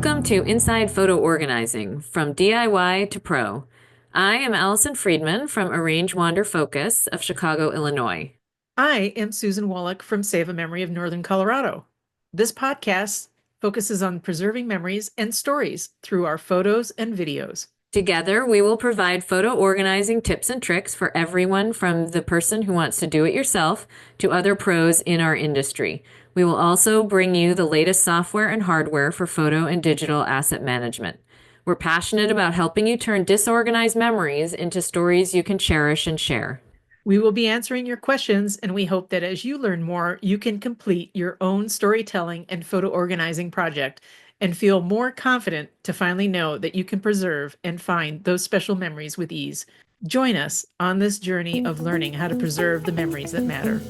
Welcome to Inside Photo Organizing, from DIY to Pro. I am Allison Friedman from Arrange Wander Focus of Chicago, Illinois. I am Susan Wallach from Save a Memory of Northern Colorado. This podcast focuses on preserving memories and stories through our photos and videos. Together, we will provide photo organizing tips and tricks for everyone from the person who wants to do it yourself to other pros in our industry. We will also bring you the latest software and hardware for photo and digital asset management. We're passionate about helping you turn disorganized memories into stories you can cherish and share. We will be answering your questions, and we hope that as you learn more, you can complete your own storytelling and photo organizing project and feel more confident to finally know that you can preserve and find those special memories with ease. Join us on this journey of learning how to preserve the memories that matter.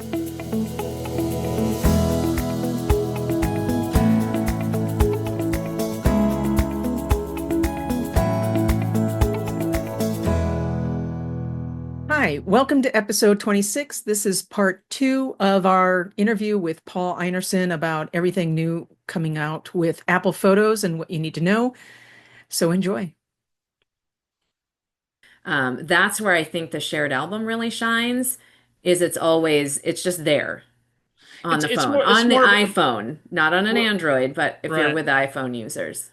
Hi, welcome to episode 26. This is part 2 of our interview with Paul Einarsen about everything new coming out with Apple Photos and what you need to know. So enjoy. That's where I think the shared album really shines, is it's just there on the phone, It's on the more of a iPhone, not on an more, Android, but if you're right. with iPhone users.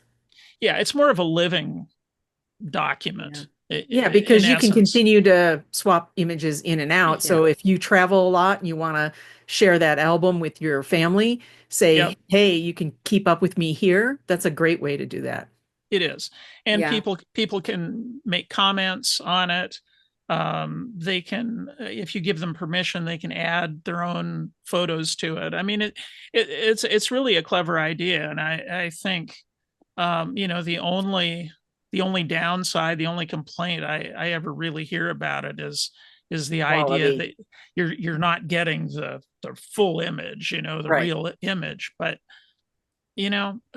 Yeah, it's more of a living Yeah. document Yeah, in because you can essence. continue to swap images in and out. Yeah. So if you travel a lot and you want to share that album with your family, say, Yep, hey, you can keep up with me here. That's a great way to do that. it is. And Yeah. people can make comments on it. They can, if you give them permission, they can add their own photos to it. I mean, it's really a clever idea, and I think the only downside, the only complaint I ever really hear about it is the idea Quality. that you're not getting the full image, the Right. real image. But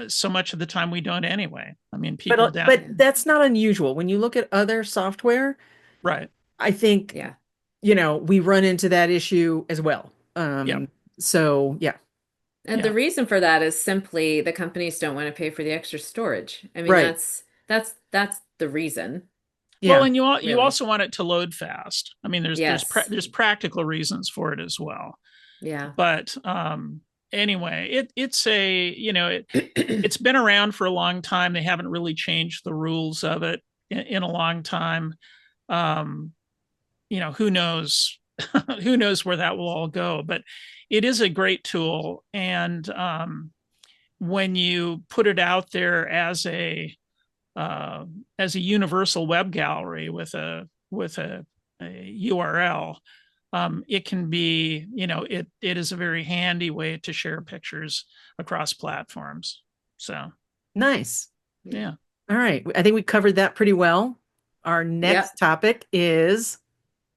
so much of the time we don't anyway. I mean, But people down. but that's not unusual. When you look at other software, Right. I think, Yeah. we run into that issue as well. Yeah. So yeah, And the Yeah. reason for that is simply the companies don't want to pay for the extra storage. I mean, right. that's the reason, Well, Yeah. and you really. also want it to load fast. I mean, Yes. there's practical reasons for it as well. Yeah. But anyway, it's a it's been around for a long time. They haven't really changed the rules of it in a long time. Um, who knows who knows where that will all go, but it is a great tool. And when you put it out there uh, as a universal web gallery with a URL, it can be, it is a very handy way to share pictures across platforms. So Nice. yeah. All right. I think we covered that pretty well. Our Yep. next topic is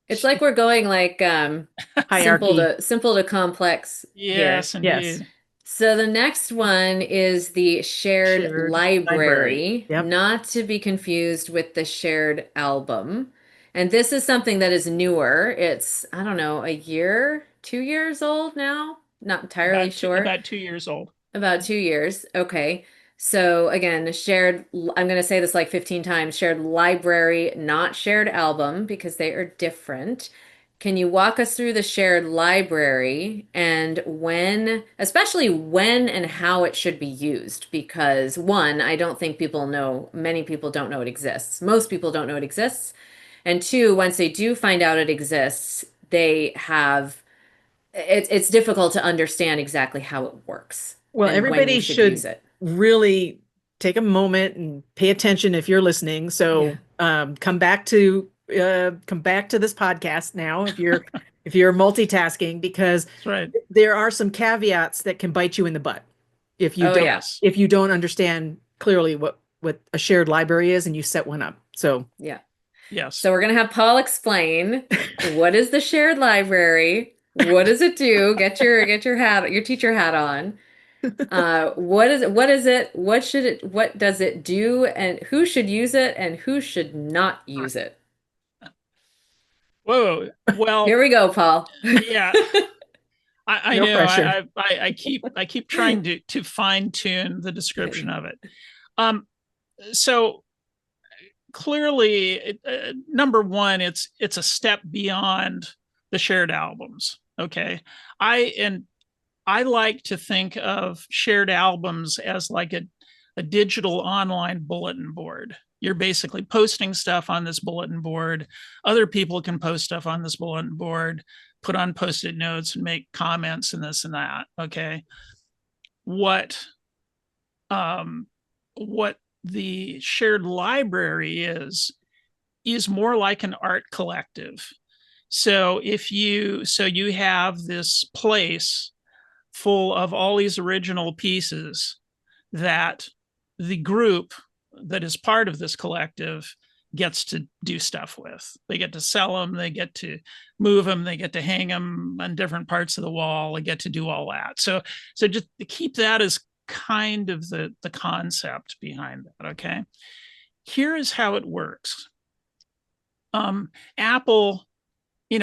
It's like we're going like hierarchy. simple to complex here. Yes, Yes. indeed. So the next one is the shared Shared library. library, Yep. not to be confused with the shared album. And this is something that is newer. It's, I don't know, a year, 2 years old now? Not entirely sure. About 2 years old. About 2 years. Okay. So again, I'm going to say this like 15 times, shared library, not shared album, because they are different. Can you walk us through the shared library and especially when and how it should be used? Because one, I don't think many people don't know it exists. Most people don't know it exists. And two, once they do find out it exists, it's difficult to understand exactly how it works Well, and when you everybody should use should it. really take a moment and pay attention if you're listening. Yeah. So come back to this podcast now if you're multitasking, because That's right. there are some caveats that can bite you in the butt if you Oh, don't yeah. Yes. if you don't understand clearly what a shared library is and you set one up. So Yeah. Yes. So we're going to have Paul explain what is the shared library? What does it do? Your teacher hat on. What is it? What is it? What does it do? And who should use it and who should not use it? Whoa. Here Well, we go, Paul. yeah. I no know. pressure. I keep trying to fine tune the description of it. Um, so clearly, number one, it's a step beyond the shared albums. Okay, and I like to think of shared albums as like a digital online bulletin board. You're basically posting stuff on this bulletin board. Other people can post stuff on this bulletin board, put on post-it notes and make comments and this and that. Okay. What um what the shared library is more like an art collective. So you have this place full of all these original pieces that the group that is part of this collective gets to do stuff with. They get to sell them, they get to move them, they get to hang them on different parts of the wall, they get to do all that. So just keep that as kind of the concept behind that. Okay. Here is how it works. Apple,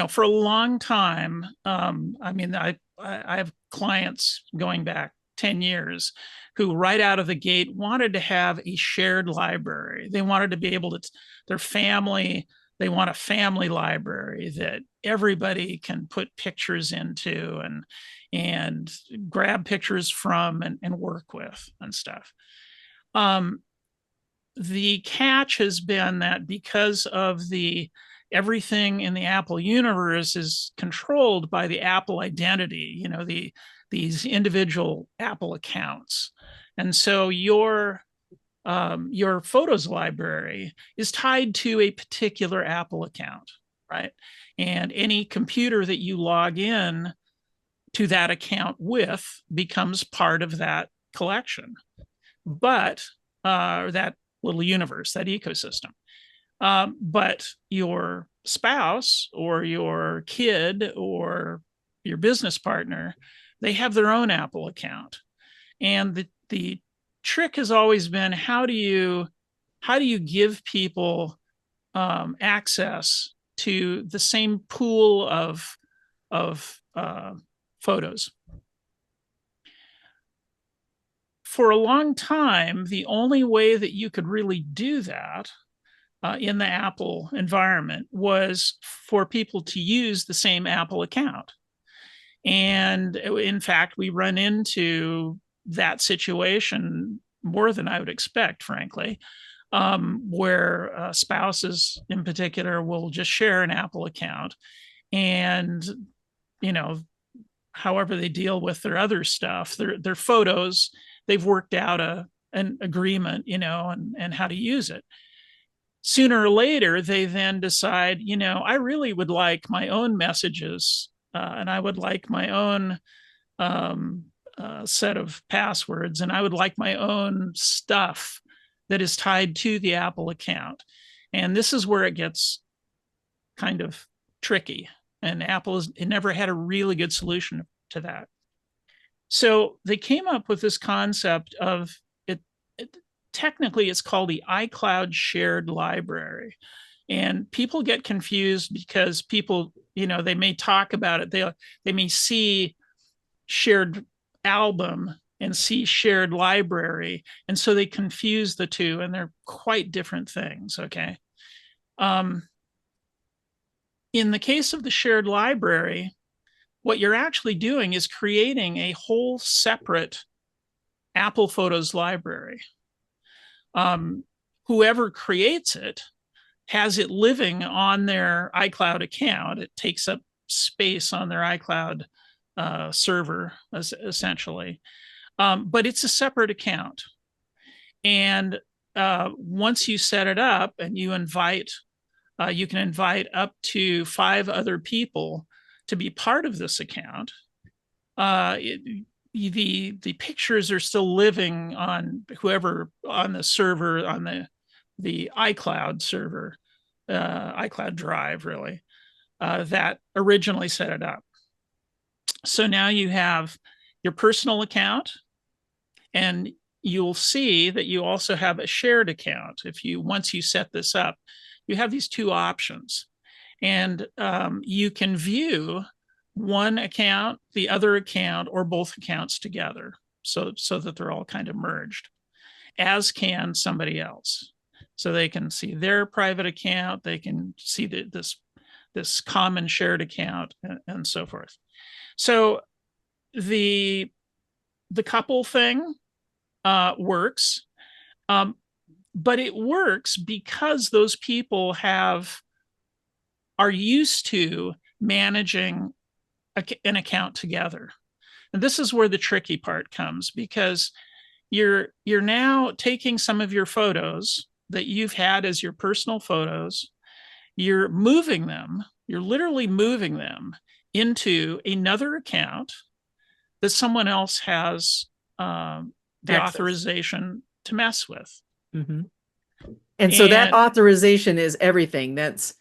for a long time, I mean, I have clients going back 10 years who right out of the gate wanted to have a shared library. They wanted to be able to, their family, they want a family library that everybody can put pictures into and grab pictures from and work with and stuff. Um, the catch has been that because of the everything in the Apple universe is controlled by the Apple identity, these individual Apple accounts. And so your photos library is tied to a particular Apple account, right? And any computer that you log in to that account with becomes part of that collection. But that little universe, that ecosystem. But your spouse or your kid or your business partner, they have their own Apple account. And the trick has always been how do you give people access to the same pool of photos? For a long time, the only way that you could really do that in the Apple environment was for people to use the same Apple account. And in fact, we run into that situation more than I would expect, frankly, where spouses in particular will just share an Apple account. And, you know, however they deal with their other stuff, their photos, they've worked out an agreement, and how to use it. Sooner or later, they then decide, I really would like my own messages, and I would like my own set of passwords, and I would like my own stuff that is tied to the Apple account. And this is where it gets kind of tricky. And Apple has never had a really good solution to that. So they came up with this concept of it technically it's called the iCloud shared library. And people get confused because people, they may talk about it. They may see shared album and see shared library. And so they confuse the two, and they're quite different things. Okay. In the case of the shared library, what you're actually doing is creating a whole separate Apple Photos library. Whoever creates it has it living on their iCloud account. It takes up space on their iCloud server, essentially. But it's a separate account. And once you set it up and you can invite up to 5 other people to be part of this account. The pictures are still living on whoever on the server, on the iCloud server, iCloud drive, really, that originally set it up. So now you have your personal account, and you'll see that you also have a shared account. Once you set this up, you have these 2 options, and you can view one account, the other account, or both accounts together, so that they're all kind of merged. as can somebody else. So they can see their private account, they can see this common shared account, and so forth. So the couple thing works, um, but it works because those people are used to managing an account together. And this is where the tricky part comes, because you're now taking some of your photos that you've had as your personal photos, you're literally moving them into another account that someone else has the Access. authorization to mess with. Mm-hmm. And so that And authorization is everything. That's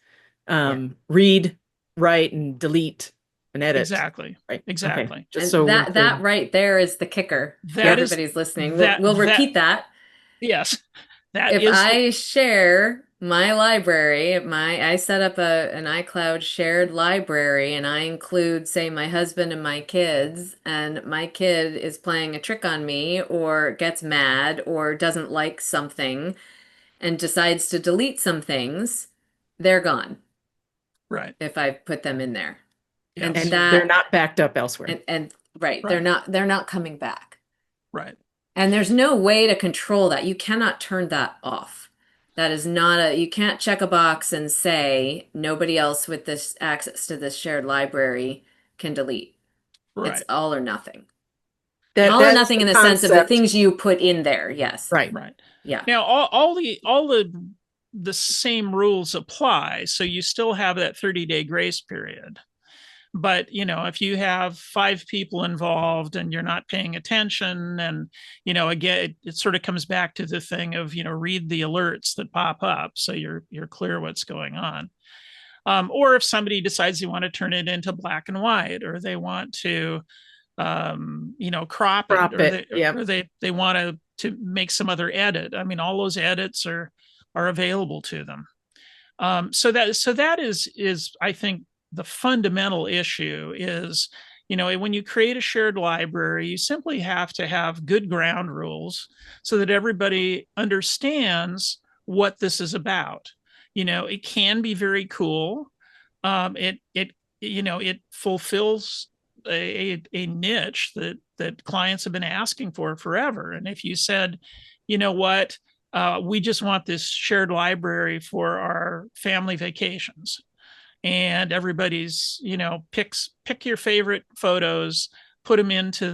read, write, and delete and edit. exactly, Right. Okay. exactly. Just And so we're that clear. right there is the kicker for That is everybody's listening. We'll that we'll that repeat that. yes, that If is the I share my library, I set up an iCloud shared library and I include, say, my husband and my kids, and my kid is playing a trick on me or gets mad or doesn't like something and decides to delete some things, they're gone right. if I put them in there. And Yes, And they're that not backed up elsewhere. and right, right, they're not coming back. right. And there's no way to control that. You cannot turn that off. That is not you can't check a box and say nobody else with this access to this shared library can delete. It's Right. all or nothing. That All or that is nothing the in the sense of the concept. things you put in there. Yes. Right. Right. Yeah. Now, all the same rules apply. So you still have that 30-day grace period. But if you have 5 people involved and you're not paying attention, and again, it sort of comes back to the thing of read the alerts that pop up so you're clear what's going on. Or if somebody decides they want to turn it into black and white, or they want to crop it, Crop or it. Yep. they want to make some other edit. I mean, all those edits are available to them. So that is I think the fundamental issue is, when you create a shared library, you simply have to have good ground rules so that everybody understands what this is about. It can be very cool. It fulfills a niche that clients have been asking for forever. And if you said, you know what, we just want this shared library for our family vacations, and everybody's pick your favorite photos, put them into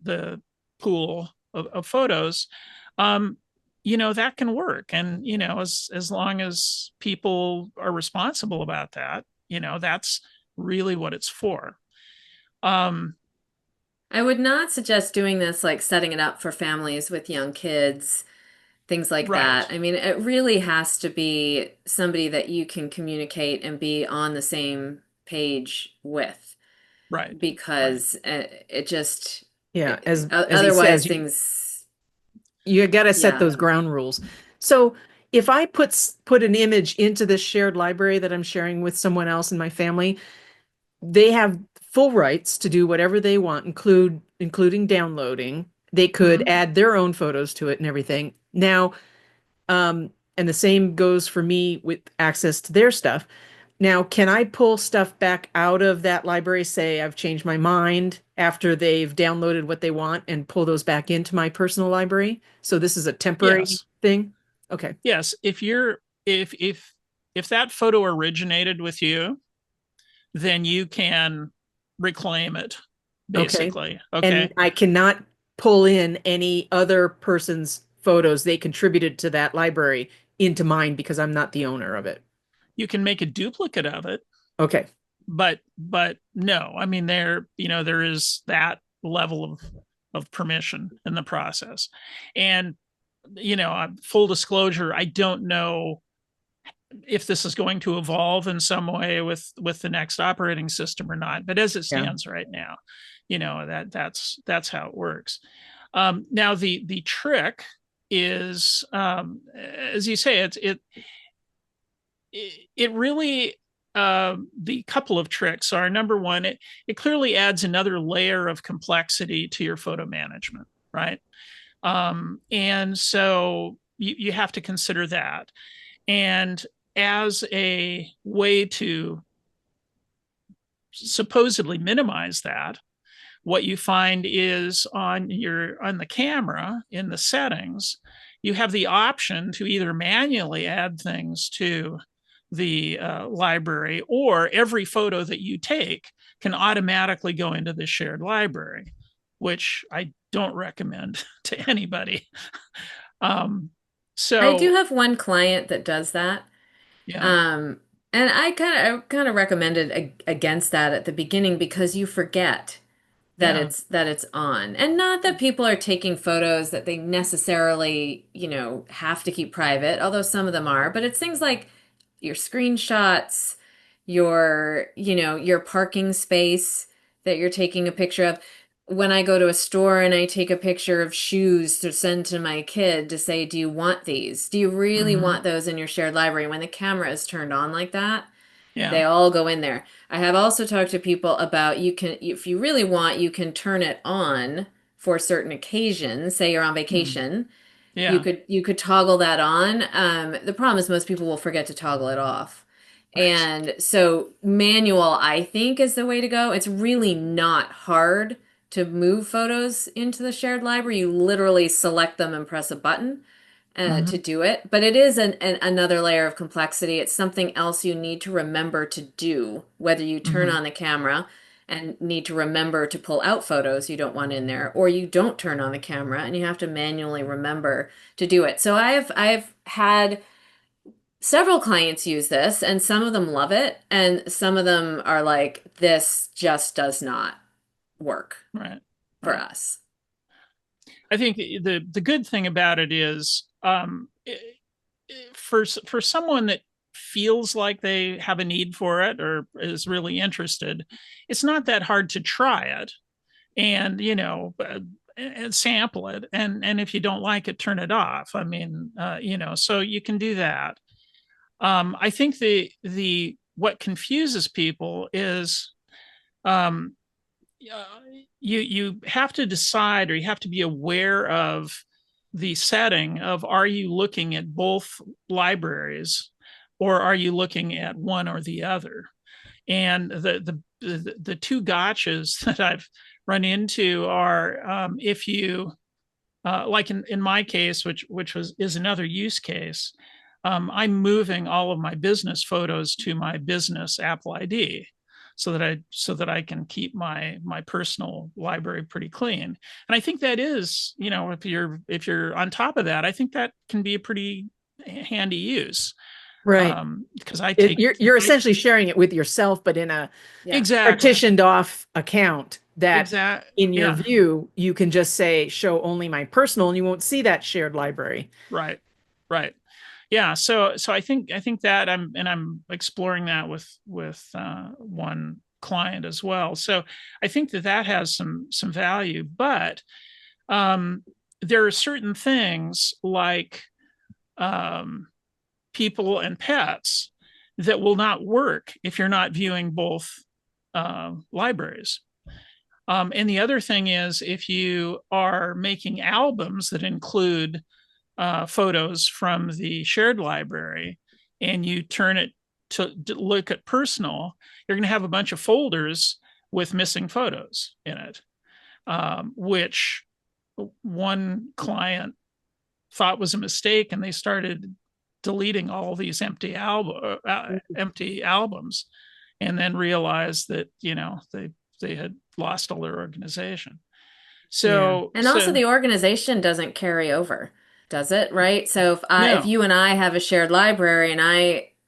the pool of photos. That can work. And as long as people are responsible about that, that's really what it's for. um I would not suggest doing this like setting it up for families with young kids, things like right, that. I mean, it really has to be somebody that you can communicate and be on the same page with right, right. because it just Yeah. As he otherwise says, things, you got to set yeah. those ground rules. So if I put an image into this shared library that I'm sharing with someone else in my family, they have full rights to do whatever they want, including downloading. They could Mhm. add their own photos to it and everything. Now, and the same goes for me with access to their stuff. Now, can I pull stuff back out of that library, say I've changed my mind after they've downloaded what they want, and pull those back into my personal library? So this is a temporary Yes, thing? Okay. yes. If that photo originated with you, then you can reclaim it, Okay. basically. And Okay. I cannot pull in any other person's photos they contributed to that library into mine because I'm not the owner of it. You can make a duplicate of it, Okay. but no, I mean, there is that level of permission in the process. And full disclosure, I don't know if this is going to evolve in some way with the next operating system or not, but as it Yeah. stands right now, that's how it works. Now the trick is, as you say, it really, the couple of tricks are: number one, it clearly adds another layer of complexity to your photo management, right? And so you have to consider that. And as a way to supposedly minimize that, what you find is on the camera in the settings, you have the option to either manually add things to the library, or every photo that you take can automatically go into the shared library, which I don't recommend to anybody. Um, I do so have one client that does that. yeah, Um, and I kind of recommended against that at the beginning because you forget yeah, that it's on. And not that people are taking photos that they necessarily, have to keep private, although some of them are, but it's things like your screenshots, your parking space that you're taking a picture of. When I go to a store and I take a picture of shoes to send to my kid to say, "Do you want these? Do you really mm-hmm, want those in your shared library?" When the camera is turned on like that, yeah, they all go in there. I have also talked to people about you can, if you really want, you can turn it on for certain occasions. Say you're on mm, vacation, you yeah, could you could toggle that on. The problem is most people will forget to toggle it off. right, And so manual, I think, is the way to go. It's really not hard to move photos into the shared library. You literally select them and press a button to mm-hmm, do it. But it is another layer of complexity. It's something else you need to remember to do, whether you turn mm-hmm, on the camera and need to remember to pull out photos you don't want in there, or you don't turn on the camera and you have to manually remember to do it. So I've had several clients use this, and some of them love it, and some of them are like, this just does not work right, for right. us. I think the good thing about it is, for someone that feels like they have a need for it or is really interested, it's not that hard to try it, and and sample it, and if you don't like it, turn it off. I mean, so you can do that. I think the what confuses people is, um, uh, you have to decide, or you have to be aware of the setting of, are you looking at both libraries, or are you looking at one or the other? And the two gotchas that I've run into are, if you like in my case, which was is another use case. I'm moving all of my business photos to my business Apple ID, so that I can keep my personal library pretty clean. And I think that is, if you're on top of that, I think that can be a pretty handy use, Right. because I It, take you're I essentially sharing it with yourself, but in a Yeah. exactly partitioned off account that in your yeah, view, you can just say show only my personal and you won't see that shared library. right, right. Yeah, so I think that I'm exploring that with one client as well. So I think that has some value, but um, there are certain things like, um, people and pets that will not work if you're not viewing both libraries. And the other thing is, if you are making albums that include photos from the shared library, and you turn it to look at personal, you're going to have a bunch of folders with missing photos in it, which one client thought was a mistake, and they started deleting all these empty albums, and then realized that they had lost all their organization. Yeah. And also So the organization doesn't carry over, does it? Right? So if no, you and I have a shared library and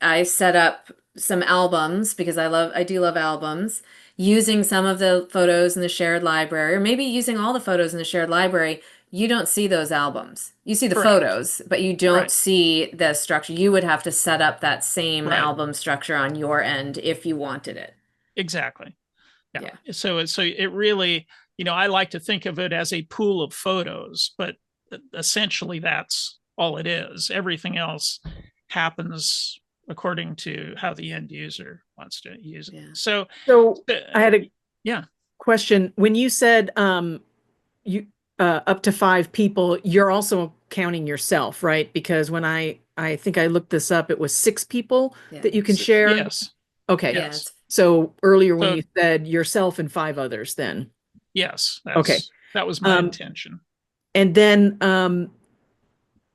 I set up some albums because I do love albums, using some of the photos in the shared library, or maybe using all the photos in the shared library, you don't see those albums. You see the correct, photos, but you don't right, see the structure. You would have to set up that same right, album structure on your end if you wanted it. exactly. Yeah. Yeah. So it really, I like to think of it as a pool of photos, but essentially that's all it is. Everything else happens according to how the end user wants to use it. Yeah. So, So uh, I had a yeah, question. When you said you up to 5 people, you're also counting yourself, right? Because when I think I looked this up, it was 6 people Yeah. that you can share. Yes, Okay. Yeah, yes. it's So earlier when So you said yourself and 5 others, then yes, okay. that was my Um, intention. and then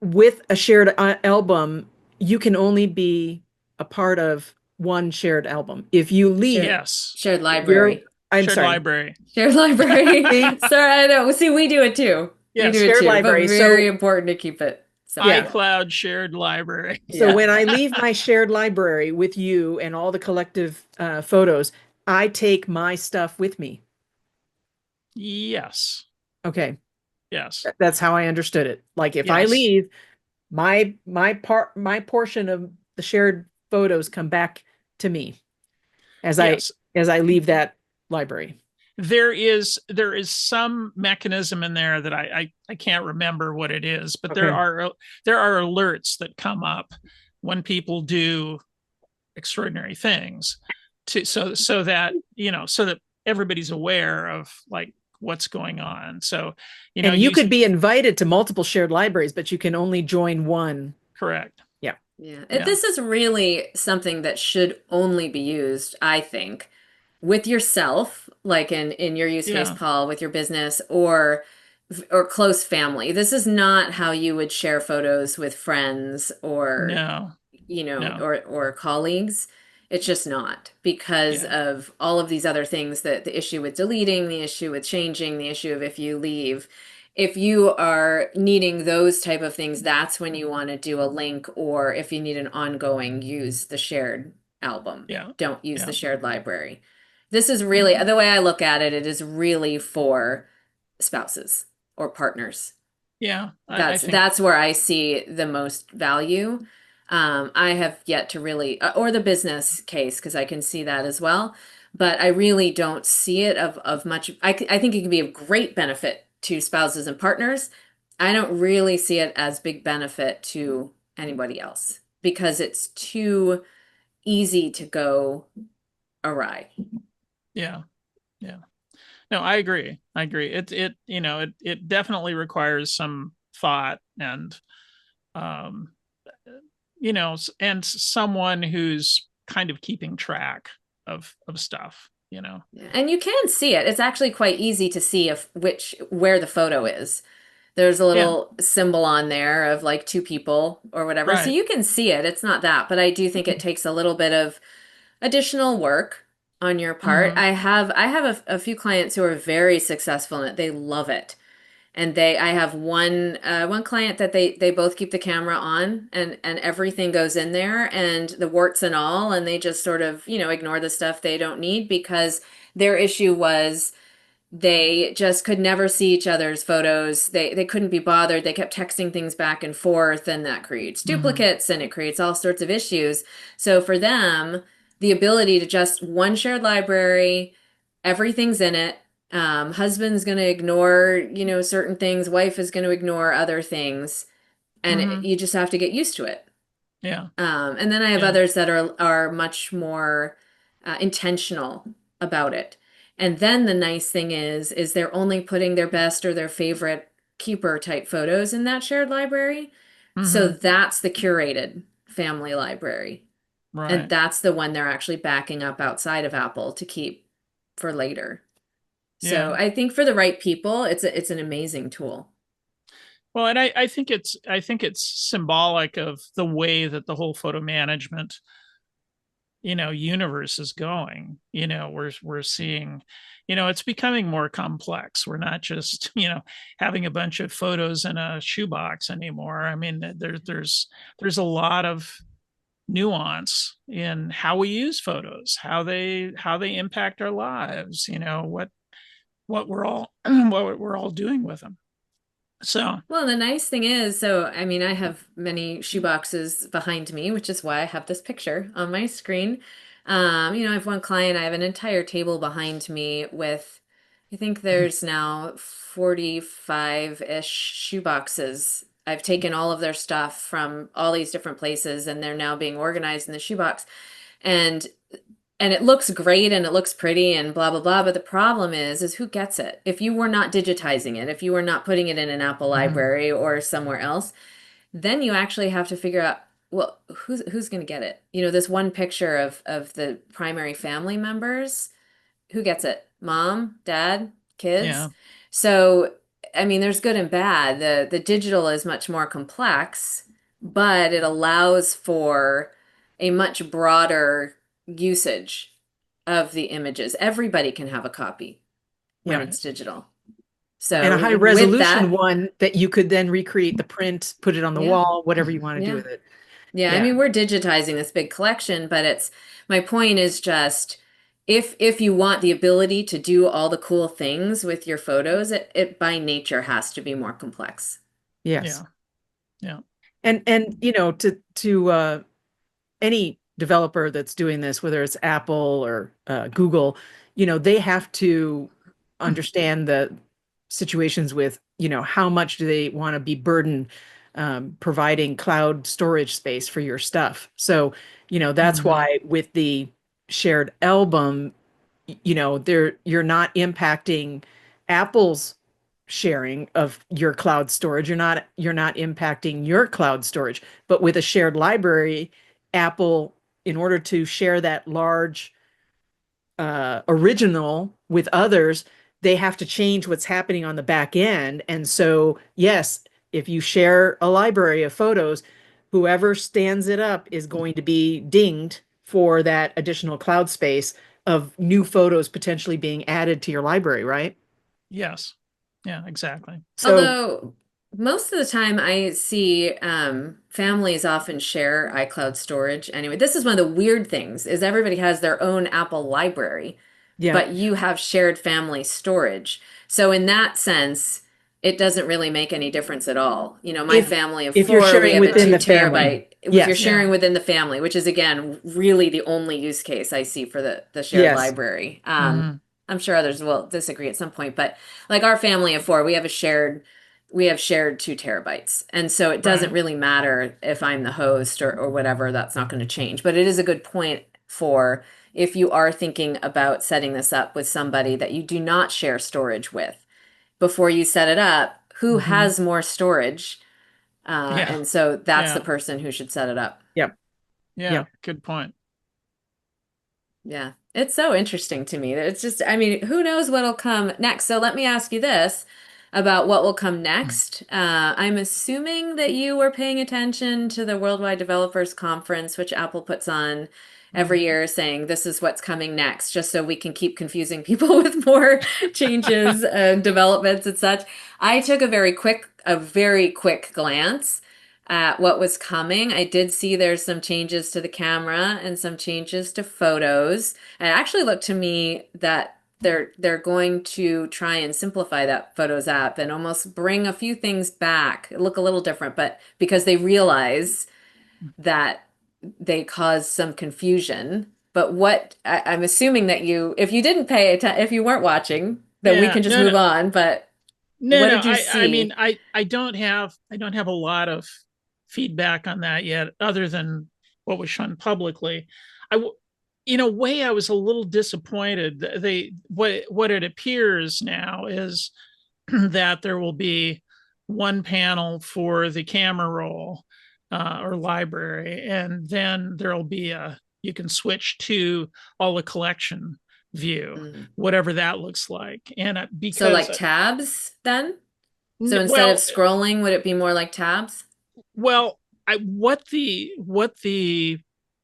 with a shared album, you can only be a part of one shared album. If you leave, Yes, shared you're, library. I'm shared sorry, library. Shared library. see, Sorry, I know. See, we do it too. We do Yes, it shared too, but library. very So important to keep it separate. iCloud shared library. So Yeah. when I leave my shared library with you and all the collective photos, I take my stuff with me. Yes, Okay, yes, that's how I understood it. Like if I yes, leave, my portion of the shared photos come back to me as I yes. as I leave that library. There is some mechanism in there that I can't remember what it is, but there Okay. are there are alerts that come up when people do extraordinary things to so that so that everybody's aware of like what's going on. So And you you could be invited to multiple shared libraries, but you can only join one. correct. Yeah. Yeah. Yeah. This is really something that should only be used, I think, with yourself, like in your use case, Yeah. Paul, with your business or close family. This is not how you would share photos with friends or No. No. or colleagues. It's just not because Yeah. of all of these other things, that the issue with deleting, the issue with changing, the issue of if you leave. If you are needing those type of things, that's when you want to do a link, or if you need an ongoing, use the shared album. Yeah. Don't use the Yeah. shared library. This is really the way I look at it, it is really for spouses or partners. Yeah. I think That's where I see the most value. I have yet to really, or the business case, because I can see that as well. But I really don't see it of much. I think it can be of great benefit to spouses and partners. I don't really see it as big benefit to anybody else because it's too easy to go awry. yeah. Yeah. No, I agree. I agree. It definitely requires some thought and um and someone who's kind of keeping track of stuff, Yeah. And you can see it. It's actually quite easy to see if which where the photo is. There's a Yeah, little symbol on there of like two people or whatever. So right. you can see it. It's not that, but I do think it takes a little bit of additional work on your part. Hmm. I have a few clients who are very successful in it. They love it. And I have one client that they both keep the camera on and everything goes in there and the warts and all, and they just sort of, ignore the stuff they don't need because their issue was they just could never see each other's photos. They couldn't be bothered. They kept texting things back and forth, and that creates Hmm. duplicates and it creates all sorts of issues. So for them, the ability to just one shared library, everything's in it. Husband's going to ignore, certain things. Wife is going to ignore other things, and Hmm. you just have to get used to it. Yeah. And then I have Yeah. others that are much more intentional about it. And then the nice thing is they're only putting their best or their favorite keeper type photos in that shared library. So Hmm. that's the curated family library. And Right. that's the one they're actually backing up outside of Apple to keep for later. So Yeah. I think for the right people, it's an amazing tool. Well, and I think it's symbolic of the way that the whole photo management universe is going. We're seeing, it's becoming more complex. We're not just having a bunch of photos in a shoebox anymore. I mean, there's a lot of nuance in how we use photos, how they impact our lives, what we're all what we're all doing with them. So Well, the nice thing is, so I mean, I have many shoeboxes behind me, which is why I have this picture on my screen. I have one client, I have an entire table behind me with, I think there's now 45-ish shoeboxes. I've taken all of their stuff from all these different places and they're now being organized in the shoebox. And and it looks great and it looks pretty and blah blah blah, but the problem is who gets it? If you were not digitizing it, if you were not putting it in an Apple Mhm. library or somewhere else, then you actually have to figure out, well, who's going to get it? This one picture of the primary family members, who gets it? Mom, dad, kids? Yeah. So, I mean, there's good and bad. The digital is much more complex, but it allows for a much broader usage of the images. Everybody can have a copy when Yeah. Right. it's digital. And So, a high with resolution that, one that you could then recreate the print, put it on the yeah, wall, whatever you want to do yeah. with it. Yeah, I Yeah. mean, we're digitizing this big collection, but it's my point is just if you want the ability to do all the cool things with your photos, it by nature has to be more complex. Yes. Yeah. Yeah. And to any developer that's doing this, whether it's Apple or Google, they have to understand the situations with, how much do they want to be burdened providing cloud storage space for your stuff. So, that's Hmm. why with the shared album, you're not impacting Apple's sharing of your cloud storage. You're not impacting your cloud storage. But with a shared library, Apple, in order to share that large original with others, they have to change what's happening on the back end. And so, yes, if you share a library of photos, whoever stands it up is going to be dinged for that additional cloud space of new photos potentially being added to your library, right? Yes. Yeah, exactly. So, Although most of the time I see families often share iCloud storage. Anyway, this is one of the weird things is everybody has their own Apple library, yeah. but you have shared family storage. So in that sense, it doesn't really make any difference at all. My If family of if you're four, we sharing have a within two the family. terabyte. If you're Yes. sharing Yeah. within the family, which is again really the only use case I see for the shared Yes. library. Hmm. I'm sure others will disagree at some point, but like our family of four, we have shared 2 terabytes. And so it doesn't Right. really matter if I'm the host or whatever, that's not going to change. But it is a good point for if you are thinking about setting this up with somebody that you do not share storage with before you set it up, who Hmm. has more storage? Yeah. And so that's the Yeah. person who should set it up. Yep. Yeah. Yep. Good point. Yeah, it's so interesting to me. It's just, I mean, who knows what'll come next? So let me ask you this about what will come next. I'm assuming that you were paying attention to the Worldwide Developers Conference, which Apple puts on every Mhm. year, saying this is what's coming next, just so we can keep confusing people with more changes and developments and such. I took a very quick glance at what was coming. I did see there's some changes to the camera and some changes to photos. It actually looked to me that they're going to try and simplify that Photos app and almost bring a few things back, look a little different, but because they realize that they caused some confusion. But I'm assuming that if you didn't pay attention, if you weren't watching, then we Yeah. can just No, no. move on. But No, what no. did you I mean, see? I don't have a lot of feedback on that yet, other than what was shown publicly. In a way, I was a little disappointed. What it appears now is that there will be one panel for the camera roll or library, and then there'll be you can switch to all the collection view, Mm. whatever that looks like. And So because like tabs then? So instead of well, scrolling, would it be more like tabs? well, what the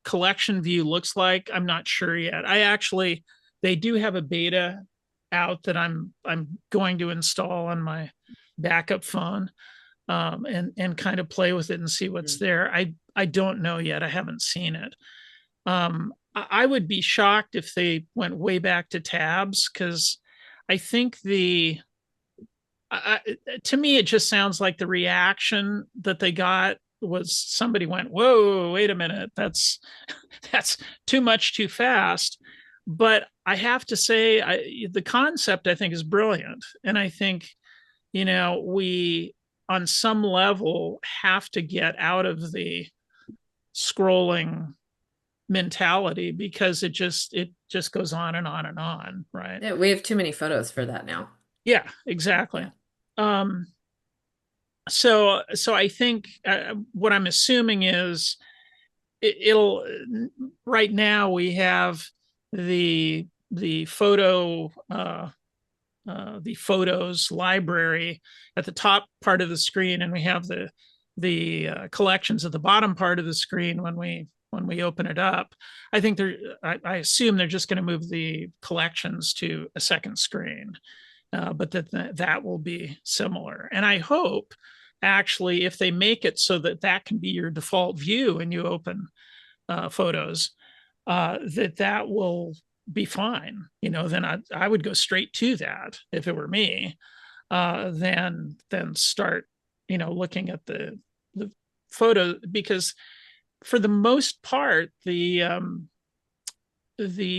collection view looks like, I'm not sure yet. They do have a beta out that I'm going to install on my backup phone, and kind of play with it and see what's Mm. there. I don't know yet. I haven't seen it. I would be shocked if they went way back to tabs, because I think to me, it just sounds like the reaction that they got was somebody went, "Whoa, wait a minute, that's too much too fast." But I have to say, the concept I think is brilliant, and I think we on some level have to get out of the scrolling mentality, because it just goes on and on and on, right? Yeah, we have too many photos for that now. Yeah, exactly. Yeah. Um, so I think what I'm assuming is it'll right now we have the photos library at the top part of the screen, and we have the collections at the bottom part of the screen when we open it up. I think I assume they're just going to move the collections to a second screen, but that will be similar. And I hope actually if they make it so that that can be your default view and you open photos, that will be fine. Then I would go straight to that if it were me. Then start, looking at the photo, because for the most part, the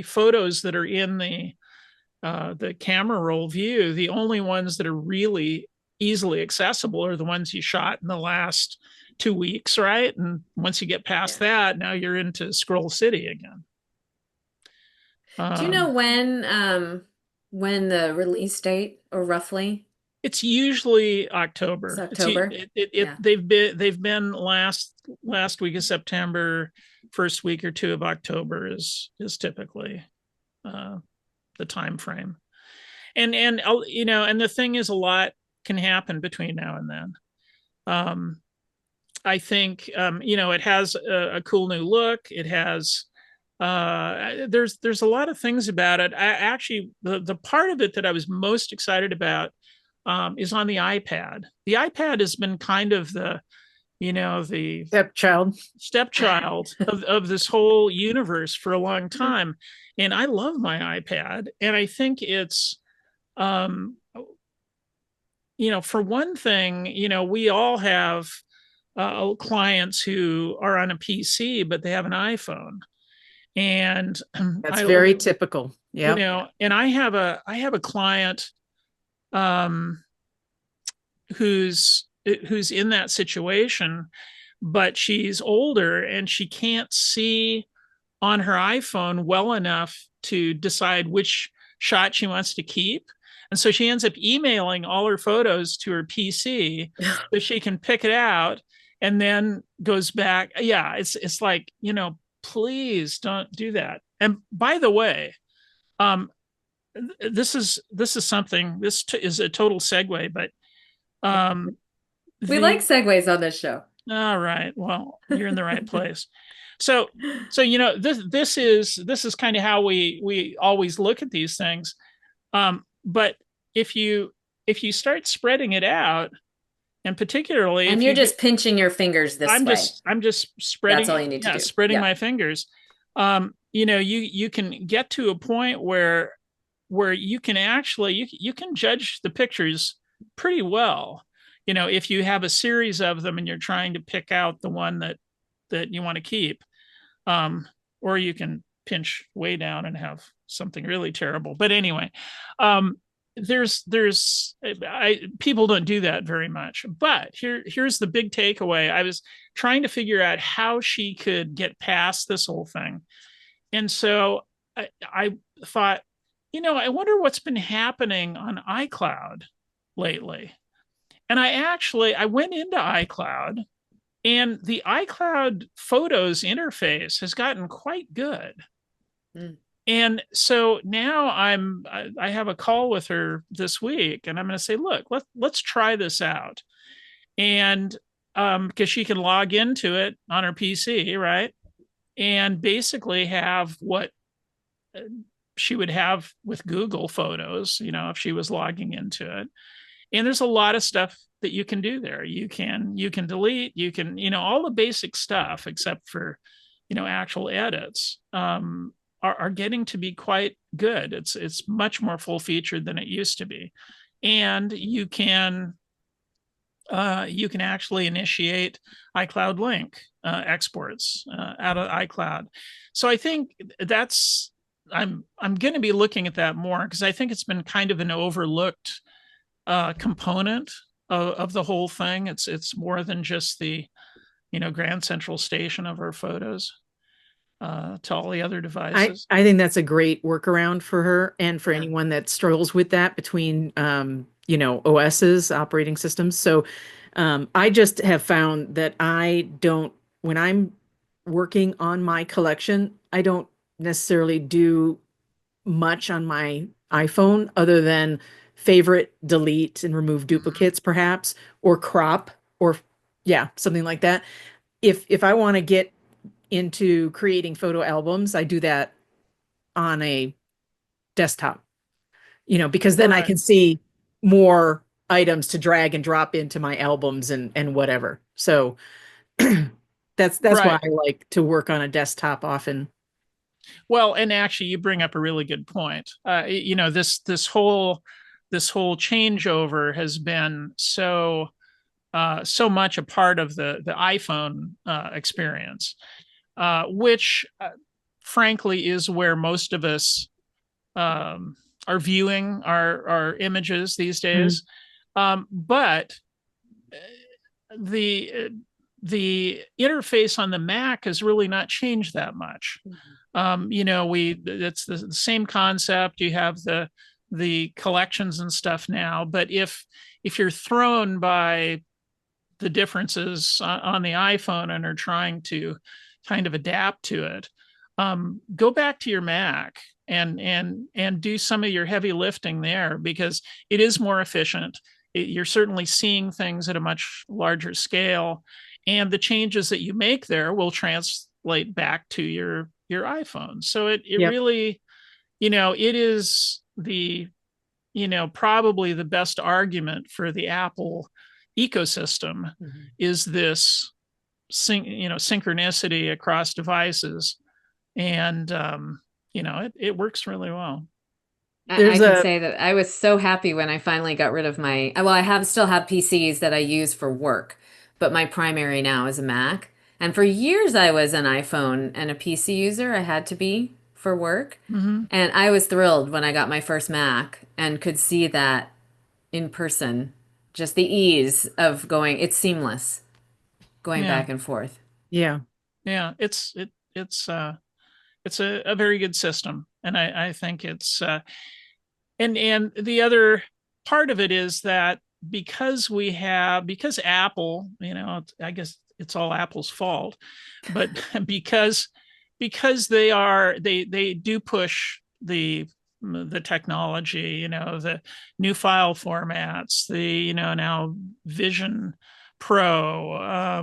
photos that are in the camera roll view, the only ones that are really easily accessible are the ones you shot in the last 2 weeks, right? And once you get past Yeah. that, now you're into Scroll City again. Do you know Um, when the release date or roughly? it's usually It's October. October? It Yeah. they've been last week of September, first week or two of October is typically uh, the time frame. And the thing is, a lot can happen between now and then. Um, I think it has a cool new look. It has there's a lot of things about it. I actually the part of it that I was most excited about is on the iPad. The iPad has been kind of the Stepchild. stepchild of this whole universe for a long time, and I love my iPad, and I think it's um, for one thing, we all have clients who are on a PC, but they have an iPhone. And That's very typical. Yep. and I have a client um, who's in that situation, but she's older and she can't see on her iPhone well enough to decide which shot she wants to keep. And so she ends up emailing all her photos to her PC so she can pick it out, and then goes back. Yeah, it's like, please don't do that. And by the way, um, this is something. Is a total segue, but um, We like the segues on this show. all right. Well, you're in the right place. So, this is kind of how we always look at these things. But if you start spreading it out, and particularly And if you're you just pinching your fingers this way. I'm just That's spreading, all you need to yeah, do. spreading Yeah. my fingers. You can get to a point where you can actually you can judge the pictures pretty well. If you have a series of them and you're trying to pick out the one that you want to keep, um, or you can pinch way down and have something really terrible. But anyway, um, people don't do that very much. But here's the big takeaway. I was trying to figure out how she could get past this whole thing, and so I thought, I wonder what's been happening on iCloud lately. And I went into iCloud, and the iCloud Photos interface has gotten quite good. Mm. And so now I have a call with her this week, and I'm going to say, look, let's try this out. And because she can log into it on her PC, right? And basically have what she would have with Google Photos, if she was logging into it. And there's a lot of stuff that you can do there. You can delete, you can, all the basic stuff except for, actual edits, are getting to be quite good. It's much more full featured than it used to be. And you can actually initiate iCloud link exports out of iCloud. So I think I'm going to be looking at that more, because I think it's been kind of an overlooked component of the whole thing. It's more than just the Grand Central Station of our photos. to all the other I devices. I think that's a great workaround for her and for Yeah. anyone that struggles with that between OSs, operating systems. So I just have found that I don't when I'm working on my collection, I don't necessarily do much on my iPhone other than favorite, delete, and remove Mhm. duplicates, perhaps, or crop, or yeah, something like that. If I want to get into creating photo albums, I do that on a desktop, because then I Right. can see more items to drag and drop into my albums and whatever. So that's why Right. I like to work on a desktop often. Well, and actually, you bring up a really good point. This whole changeover has been so much a part of the iPhone experience, which frankly is where most of us um, are viewing our images these Mm, days. But the the interface on the Mac has really not changed that much. We it's the same concept. You have the collections and stuff now, but if you're thrown by the differences on the iPhone and are trying to kind of adapt to it, go back to your Mac and do some of your heavy lifting there because it is more efficient. You're certainly seeing things at a much larger scale, and the changes that you make there will translate back to your iPhone. So it yep. really, it is the probably the best argument for the Apple ecosystem Mhm. is this synchronicity across devices, and it works really well. I There's can a say that I was so happy when I finally got rid of well, I have still have PCs that I use for work, but my primary now is a Mac. And for years I was an iPhone and a PC user. I had to be for work. Mm-hmm. And I was thrilled when I got my first Mac and could see that in person. Just the ease of it's seamless going Yeah, back and forth. yeah. yeah, it's a very good system, and I think it's and the other part of it is that because Apple, I guess it's all Apple's fault, but because they do push the technology, the new file formats, the now Vision Pro,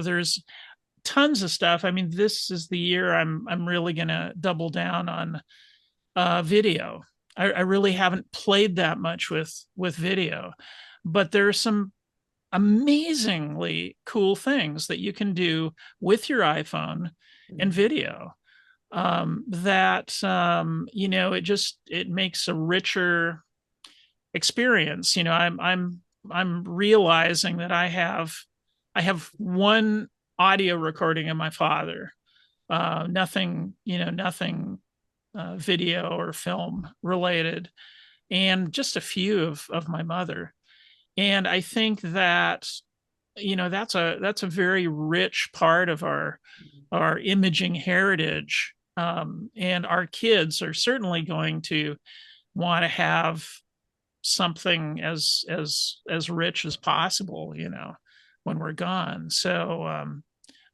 there's tons of stuff. I mean, this is the year I'm really gonna double down on video. I really haven't played that much with video, but there are some amazingly cool things that you can do with your iPhone and Mhm. video, that it makes a richer experience. I'm realizing that I have one audio recording of my father, nothing video or film related, and just a few of my mother. And I think that that's a very rich part of our imaging heritage. And our kids are certainly going to want to have something as rich as possible, when we're gone. So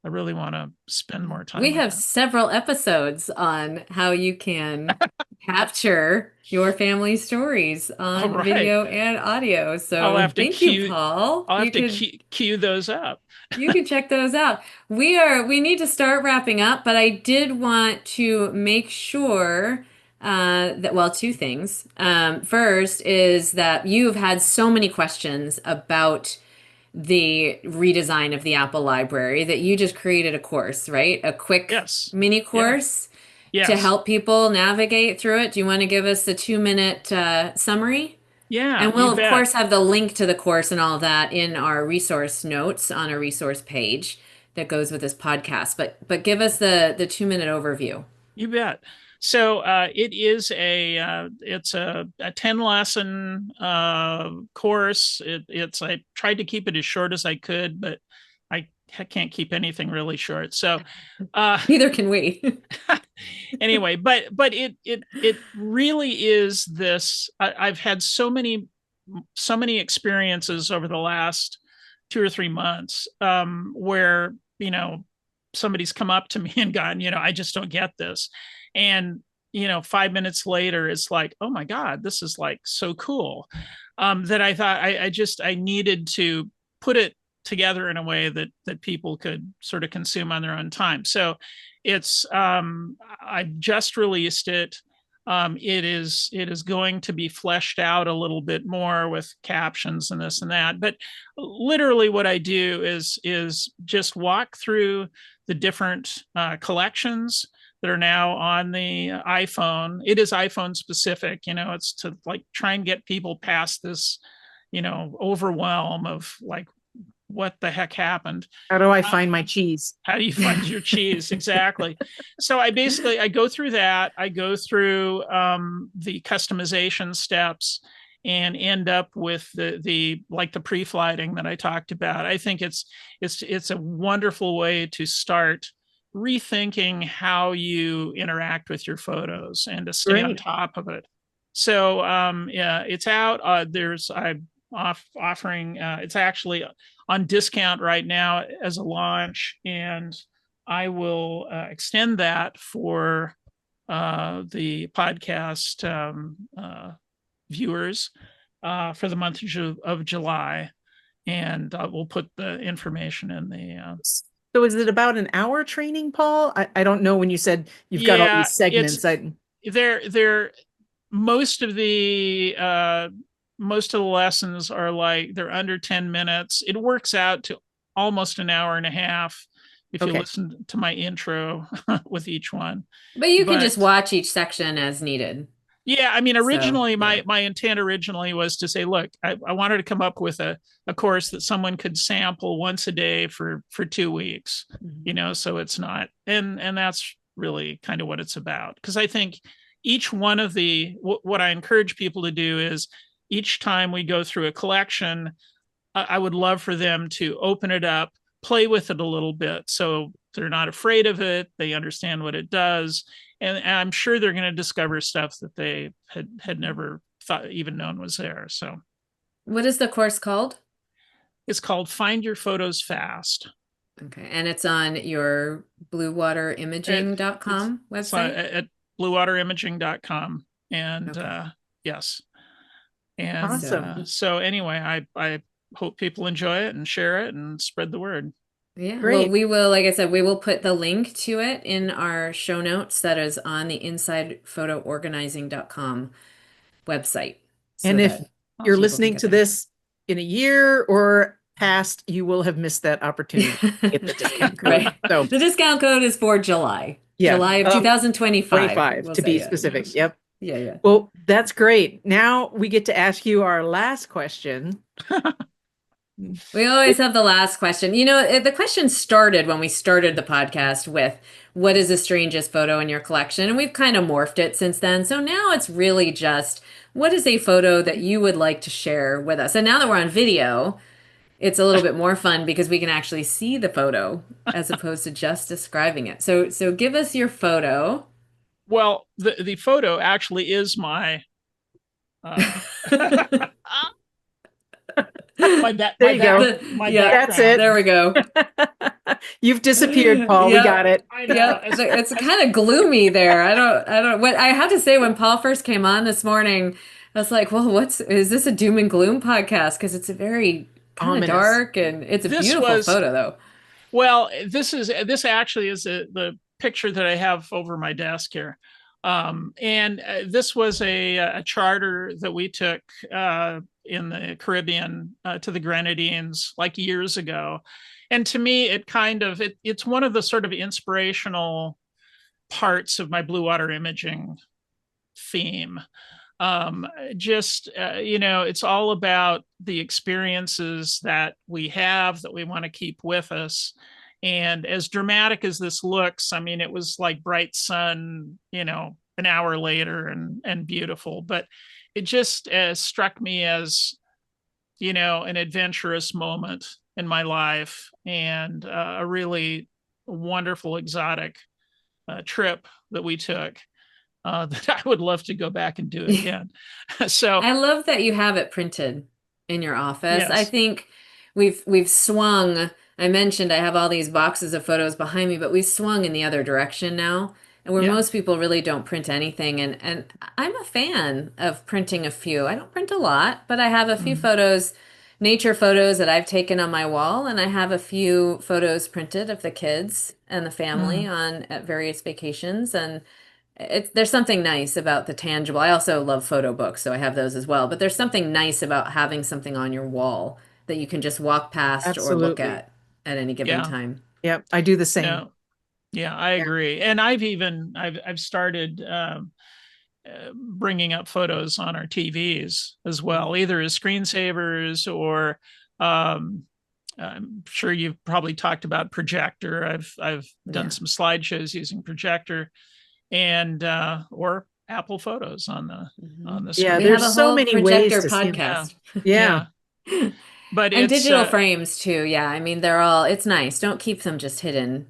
I really want to spend more time We with have that. several episodes on how you can capture your family stories All on right. video and audio. I'll So have to thank you, cue Paul. I'll have to cue those up. You can check those out. We need to start wrapping up, but I did want to make sure that, well, two things. First is that you've had so many questions about the redesign of the Apple Library that you just created a course, right? A quick Yes. mini Yeah. course to Yes. help people navigate through it. Do you want to give us a 2 minute summary? Yeah, And you we'll, of bet. course, have the link to the course and all of that in our resource notes on a resource page that goes with this podcast. But give us the 2 minute overview. You bet. So it's a 10 lesson course. I tried to keep it as short as I could, but can't keep anything really short. So, uh, Neither can we. anyway, but it really is this. I've had so many experiences over the last 2 or 3 months, where somebody's come up to me and gone, I just don't get this, and 5 minutes later, it's like, oh my god, this is like so cool, that I thought I needed to put it together in a way that people could sort of consume on their own time. So it's I've just released it. It is going to be fleshed out a little bit more with captions and this and that. But literally, what I do is just walk through the different collections that are now on the iPhone. It is iPhone specific. It's to like try and get people past this, overwhelm of like, what the heck happened? How do I Uh, find my cheese? how do you find your cheese? Exactly. So I go through that. I go through the customization steps and end up with the like the pre-flighting that I talked about. I think it's a wonderful way to start rethinking how you interact with your photos and to stay on Great. top of it. So yeah, it's out. I'm offering. It's actually on discount right now as a launch, and I will extend that for the podcast viewers for the month of July, and we'll put the information in the. So is it about an hour training, Paul? I don't know when you said you've got all Yeah, these it's segments. I they're most of the lessons are like they're under 10 minutes. It works out to almost an hour and a half if you okay. listen to my intro with each one. But you can But just watch each section as needed. yeah, I mean, So, originally yeah. my intent originally was to say, look, I wanted to come up with a course that someone could sample once a day for 2 weeks, Mhm. so it's not, and that's really kind of what it's about. Because I think each one of what I encourage people to do is each time we go through a collection, I would love for them to open it up, play with it a little bit, so they're not afraid of it. They understand what it does, and I'm sure they're going to discover stuff that they had never thought even known was there. So What is the course called? it's called Find Your Photos Fast. Okay. And it's on your It, bluewaterimaging.com it's website? at bluewaterimaging.com, and Okay. yes, and Awesome. so anyway, I hope people enjoy it and share it and spread the word. Yeah. Well, Great. we will, like I said, we will put the link to it in our show notes that is on the insidephotoorganizing.com website so And if that you're Awesome. people can listening get to there. this in a year or past, you will have missed that opportunity to get the discount code. Right. So The discount code is for July. yeah, July of 2025. 25 We'll to be say it. specific. Yes. Yep. Yeah, yeah. Well, that's great. Now we get to ask you our last question. We always have the last question. The question started when we started the podcast with what is the strangest photo in your collection? And we've kind of morphed it since then. So now it's really just what is a photo that you would like to share with us? And now that we're on video, it's a little bit more fun because we can actually see the photo as opposed to just describing it. So give us your photo. Well, the photo actually is my uh, There you go. my Yeah, That's background. it. there we go. You've disappeared, Paul. We got Yep. it. I know. Yep. It's kind of gloomy there. I don't what I have to say when Paul first came on this morning, I was like, well, is this a doom and gloom podcast? Because it's a very kind of Ominous. dark and it's a This beautiful was photo though. Well, this actually is the picture that I have over my desk here, and this was a charter that we took in the Caribbean to the Grenadines like years ago, and to me, it's one of the sort of inspirational parts of my blue water imaging theme. um just it's all about the experiences that we have that we want to keep with us, and as dramatic as this looks, I mean, it was like bright sun, an hour later, and beautiful, but it just struck me as an adventurous moment, in my life, and a really wonderful exotic trip that we took that I would love to go back and do again. So, I love that you have it printed in your office. I yes, think we've swung. I mentioned I have all these boxes of photos behind me, but we swung in the other direction now. And where yeah, most people really don't print anything, and I'm a fan of printing a few. I don't print a lot, but I have a few mm, photos, nature photos that I've taken on my wall, and I have a few photos printed of the kids and the family Mm, on at various vacations, and there's something nice about the tangible. I also love photo books, so I have those as well. But there's something nice about having something on your wall that you can just walk past or look absolutely. at any given yeah, time. Yep, I do the same. no, yeah, I Yeah. agree. And I've started bringing up photos on our TVs as well, either as screensavers or um, I'm sure you've probably talked about projector. I've done Yeah. some slideshows using projector and or Apple Photos Hmm. on the Yeah, We have there's a screen. so whole many ways projector to skin. Yeah, podcast. Yeah. yeah. But And it's digital frames too. Yeah. I mean, it's nice. Don't keep them just hidden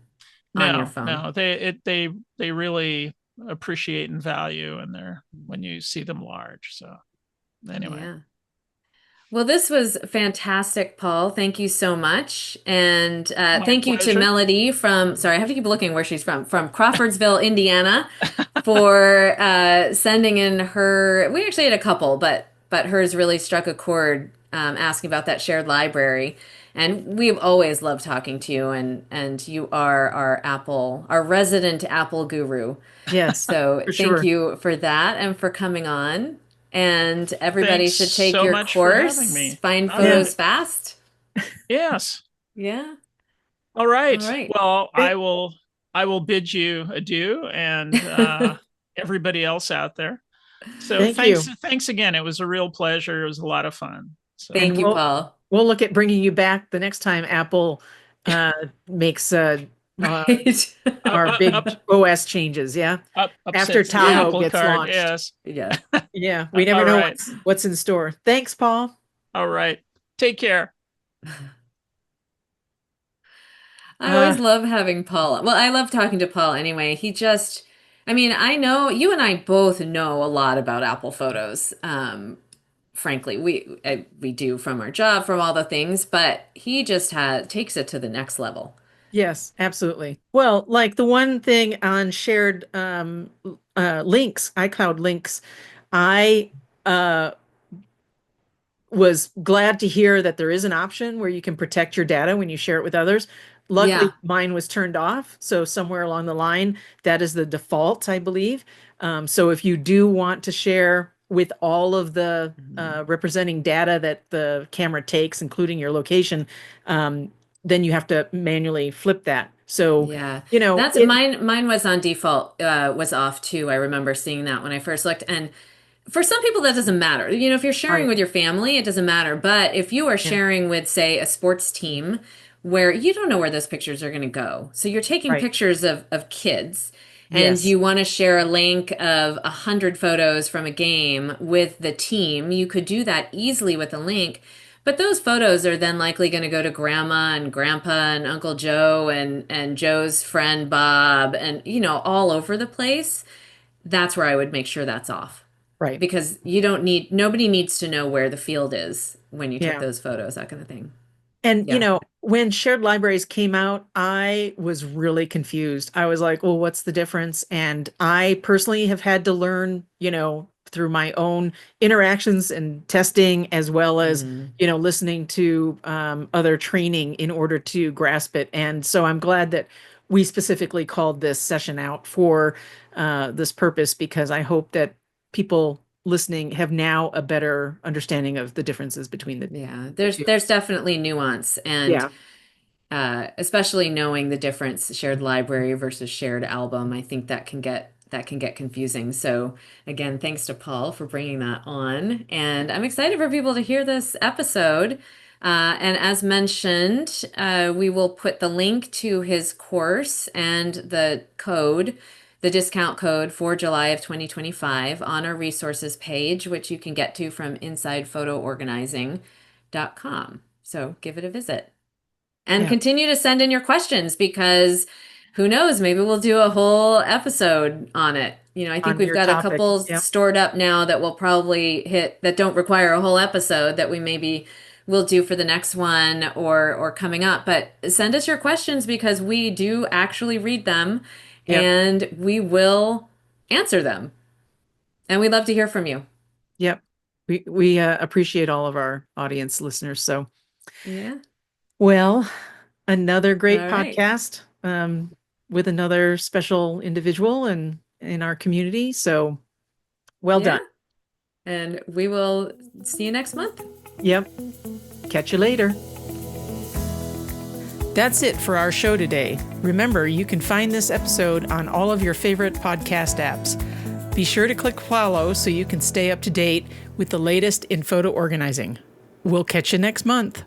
on your no, phone. no. They really appreciate and value and they're when you see them large. So anyway, Yeah. Well, this was fantastic, Paul. Thank you so much. And my thank you to pleasure. Melody sorry, I have to keep looking where she's from Crawfordsville, Indiana, for sending in her. We actually had a couple, but hers really struck a chord asking about that shared library. And we've always loved talking to you, and you are our resident Apple guru. Yes, So for thank sure. you for that and for coming on. And everybody Thanks should take so your much for having course, me. Find All Yeah. Photos right. Fast. Yes. Yeah. All All right. right. Well, Thank, I will bid you adieu and everybody else out there. So thank you. thanks again. It was a real pleasure. It was a lot of fun. So And Thank you, Paul. we'll look at bringing you back the next time Apple uh makes uh Right. up our up big up OS changes, yeah. After upsets the Yeah. Tahoe apple gets cart. launched. Yes. Yeah. Yeah, we never All know right. what's in store. Thanks, Paul. All right. Take care. I Uh always love having Paul. Well, I love talking to Paul anyway. I mean, I know you and I both know a lot about Apple Photos. Frankly, we do from our job, from all the things, but he just takes it to the next level. yes, absolutely. Well, like the one thing on shared links, iCloud links, I uh was glad to hear that there is an option where you can protect your data when you share it with others. Luckily, Yeah. mine was turned off. So somewhere along the line, that is the default, I believe. So if you do want to share with all of the Mhm. representing data that the camera takes, including your location, then you have to manually flip that. So, Yeah. you know, That's it mine was on default, was off too. I remember seeing that when I first looked. And for some people, that doesn't matter. You know, if you're sharing right. with your family, it doesn't matter. But if you are Yeah. sharing with, say, a sports team where you don't know where those pictures are going to go, so you're taking Right. pictures of kids and Yes. you want to share a link of 100 photos from a game with the team, you could do that easily with a link. But those photos are then likely going to go to grandma and grandpa and Uncle Joe and Joe's friend Bob and all over the place. That's where I would make sure that's off Right. because nobody needs to know where the field is when you took Yeah. those photos, that kind of thing. And Yeah. when shared libraries came out, I was really confused. I was like, well, what's the difference? And I personally have had to learn, through my own interactions and testing, as well as, Mm, listening to other training in order to grasp it. And so I'm glad that we specifically called this session out for this purpose, because I hope that people listening have now a better understanding of the differences between yeah. the There's two. there's definitely nuance and Yeah. especially knowing the difference shared library versus shared album. I think that can get confusing. So again, thanks to Paul for bringing that on, and I'm excited for people to hear this episode. And as mentioned, we will put the link to his course and the discount code for July of 2025 on our resources page, which you can get to from insidephotoorganizing.com. So give it a visit. And Yeah. continue to send in your questions because who knows, maybe we'll do a whole episode on it. I think On we've your got a topic. couple Yep. stored up now that we'll probably hit that don't require a whole episode that we maybe will do for the next one or coming up. But send us your questions because we do actually read them Yep. and we will answer them. And we'd love to hear from you. Yep. We appreciate all of our audience listeners. So, Yeah. well, another great All right. podcast with another special individual and in our community. So, well Yeah. done. And we will see you next month. Yep. Catch you later. That's it for our show today. Remember, you can find this episode on all of your favorite podcast apps. Be sure to click follow so you can stay up to date with the latest in photo organizing. We'll catch you next month.